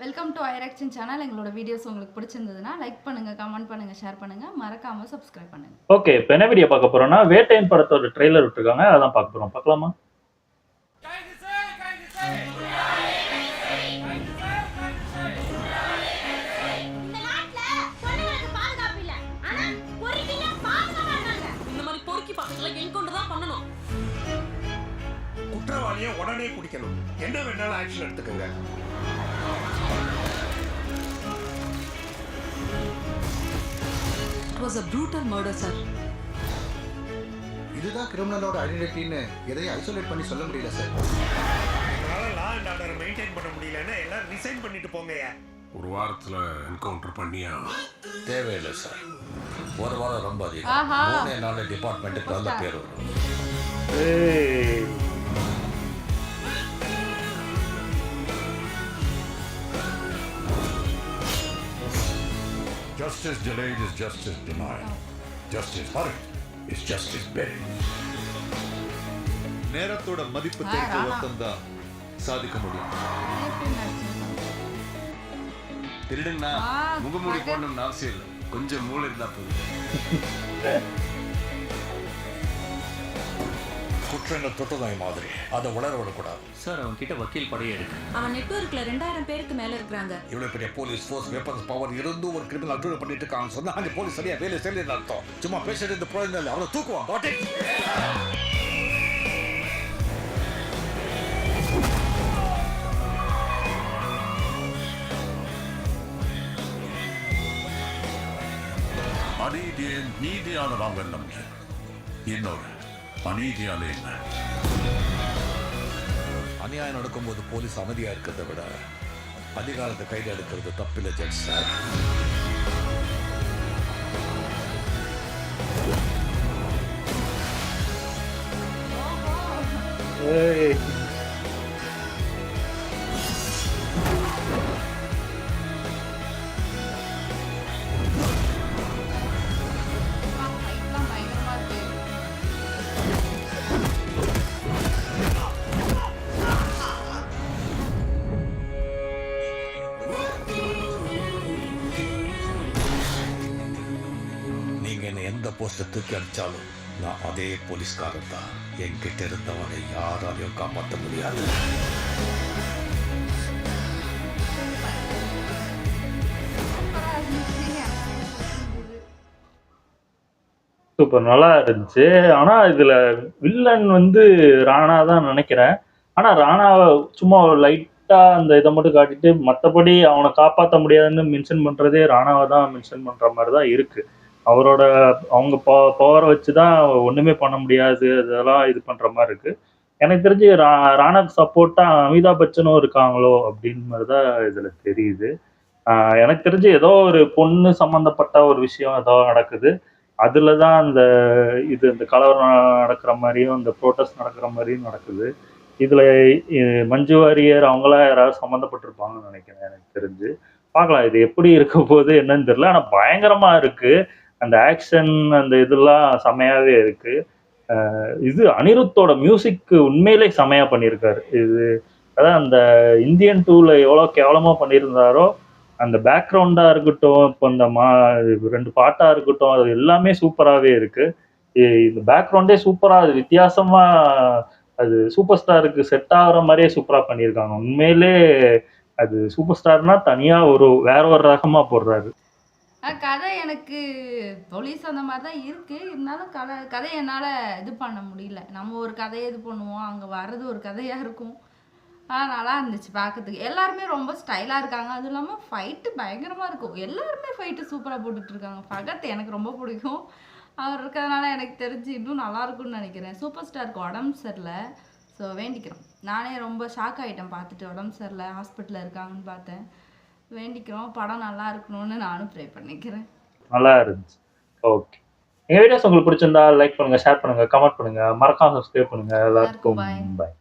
Welcome to ஐராக்ஷன் channel. எங்களோட videos உங்களுக்கு பிடிச்சிருந்ததுன்னா லைக் பண்ணுங்க, கமெண்ட் பண்ணுங்க, ஷேர் பண்ணுங்க, மறக்காம சப்ஸ்கிரைப் பண்ணுங்க. ஓகே, இப்போ என்ன வீடியோ பார்க்க போறோம்னா வேட்டையன் படத்தோட ட்ரெய்லர் விட்டுருக்காங்க, அதான் பார்க்க போறோம். பார்க்கலாமா? குற்றவாளியை உடனே குடிக்கணும். என்ன வேணாலும் ஆக்ஷன் எடுத்துக்கங்க. It was a brutal murder, sir. இதுதான் கிரிமினலோட ஐடென்டிட்டின்னு எதையும் ஐசோலேட் பண்ணி சொல்ல முடியல சார். உங்களால லா அண்ட் ஆர்டரை மெயின்டைன் பண்ண முடியலன்னா எல்லாரும் ரிசைன் பண்ணிட்டு போங்கயா. ஒரு வாரத்துல என்கவுண்டர் பண்ணியா? தேவையில்லை சார். ஒரு வாரம் ரொம்ப அதிகம். 3 நாள் டிபார்ட்மெண்ட்டுக்கு நல்ல பேர் வரும். Justice delayed is justice denied. Justice hurried is justice buried. நேரத்தோட மதிப்பு தெரிஞ்ச ஒருத்தன் தான் சாதிக்க முடியும். திருடுன்னா முகமூடி போடணும்னு அவசியம் இல்லை, கொஞ்சம் மூளை இருந்தா போதும். குற்றங்கள் தொட்டதாய் மாதிரி அதை வளர விடக்கூடாது சார். அவன் கிட்ட வக்கீல் படையே இருக்கு. அவன் நெட்வொர்க்ல 2000 பேருக்கு மேல இருக்காங்க. இவ்வளவு பெரிய போலீஸ் ஃபோர்ஸ் வெப்பன்ஸ் பவர் இருந்தும் ஒரு கிரிமினல் அட்ரூவ் பண்ணிட்டு இருக்காங்க சொன்னா அந்த போலீஸ் சரியா வேலை செய்யலன்னு அர்த்தம். சும்மா பேசிட்டு இந்த பிரயோஜனம் இல்லை, அவனை தூக்குவான். got it? அநீதியை நீதியான நாங்கள் நம்பி இன்னொரு அநீதியாலே என்ன? அநியாயம் நடக்கும்போது போலீஸ் அமைதியா இருக்கிறத விட அதிகாரத்தை கையில் எடுக்கிறது தப்பில்லை ஜட்ஜ் சார். எந்த போஸ்ட்டை தூக்கி அடிச்சாலும் நான் அதே போலீஸ்காரன் தான். என்கிட்ட இருந்தவனை யாராலையும் காப்பாற்ற முடியாது. சூப்பர், நல்லா இருந்துச்சு. ஆனா இதுல வில்லன் வந்து ராணா தான் நினைக்கிறேன். ஆனா ராணாவை சும்மா லைட்டா அந்த இதை மட்டும் காட்டிட்டு மற்றபடி அவனை காப்பாற்ற முடியாதுன்னு மென்ஷன் பண்றதே ராணாவை தான் மென்ஷன் பண்ற மாதிரி தான் இருக்கு. அவரோட அவங்க பவரை வச்சு தான் ஒன்றுமே பண்ண முடியாது, அதெல்லாம் இது பண்ணுற மாதிரி இருக்கு. எனக்கு தெரிஞ்சு ராணாக்கு சப்போர்ட்டாக அமிதாப் பச்சனும் இருக்காங்களோ அப்படின்னு மாதிரி தான் இதில் தெரியுது. எனக்கு தெரிஞ்சு ஏதோ ஒரு பொண்ணு சம்மந்தப்பட்ட ஒரு விஷயம் ஏதோ நடக்குது. அதில் தான் இந்த கலவரம் நடக்கிற மாதிரியும் இந்த ப்ரோட்டஸ்ட் நடக்கிற மாதிரியும் நடக்குது. இதில் மஞ்சு வாரியர் அவங்களாம் யாராவது சம்மந்தப்பட்டிருப்பாங்கன்னு நினைக்கிறேன். எனக்கு தெரிஞ்சு பார்க்கலாம் இது எப்படி இருக்க போகுது என்னன்னு தெரியல. ஆனால் பயங்கரமாக இருக்குது. அந்த ஆக்ஷன் அந்த இதெல்லாம் செமையாவே இருக்கு. இது அனிருத்தோட மியூசிக் உண்மையிலே செமையா பண்ணியிருக்காரு. இது அதான் அந்த இந்தியன் 2ல எவ்வளோ கேவலமா பண்ணியிருந்தாரோ அந்த பேக்ரவுண்டா இருக்கட்டும், இப்போ இந்த 2 பாட்டா இருக்கட்டும், அது எல்லாமே சூப்பராகவே இருக்கு. இந்த பேக்ரவுண்டே சூப்பரா, அது வித்தியாசமா, அது சூப்பர் ஸ்டாருக்கு செட் ஆகுற மாதிரியே சூப்பரா பண்ணியிருக்காங்க. உண்மையிலே அது சூப்பர் ஸ்டார்னா தனியா வேற ஒரு ரகமா போடுறாரு. கதை எனக்கு போலீஸ் அந்த மாதிரி தான் இருக்குது. இருந்தாலும் கதை என்னால் இது பண்ண முடியல. நம்ம ஒரு கதையை இது பண்ணுவோம், அங்கே வர்றது ஒரு கதையாக இருக்கும். நல்லா இருந்துச்சு பார்க்கறதுக்கு. எல்லாருமே ரொம்ப ஸ்டைலாக இருக்காங்க. அதுவும் இல்லாமல் ஃபைட்டு பயங்கரமாக இருக்கும். எல்லாருமே ஃபைட்டு சூப்பராக போட்டுட்ருக்காங்க. ஃபகத் எனக்கு ரொம்ப பிடிக்கும். அவர் இருக்கிறதுனால எனக்கு தெரிஞ்சு இன்னும் நல்லாயிருக்கும்னு நினைக்கிறேன். சூப்பர் ஸ்டாருக்கு உடம்பு சரியில்லை, ஸோ வேண்டிக்கிறோம். நானே ரொம்ப ஷாக் ஆகிட்டேன் பார்த்துட்டு. உடம்பு சரியில்லை, ஹாஸ்பிட்டலில் இருக்காங்கன்னு பார்த்தேன். வேண்டிக்கிறோம், படம் நல்லா இருக்கணும்னு நானும் ப்ரே பண்ணிக்கிறேன். நல்லா இருந்துச்சு. ஓகே, எங்கள் வீடியோஸ் உங்களுக்கு பிடிச்சிருந்தா லைக் பண்ணுங்கள், ஷேர் பண்ணுங்கள், கமெண்ட் பண்ணுங்கள், மறக்காம சப்ஸ்கிரைப் பண்ணுங்கள். எல்லாருக்கும் பாய்.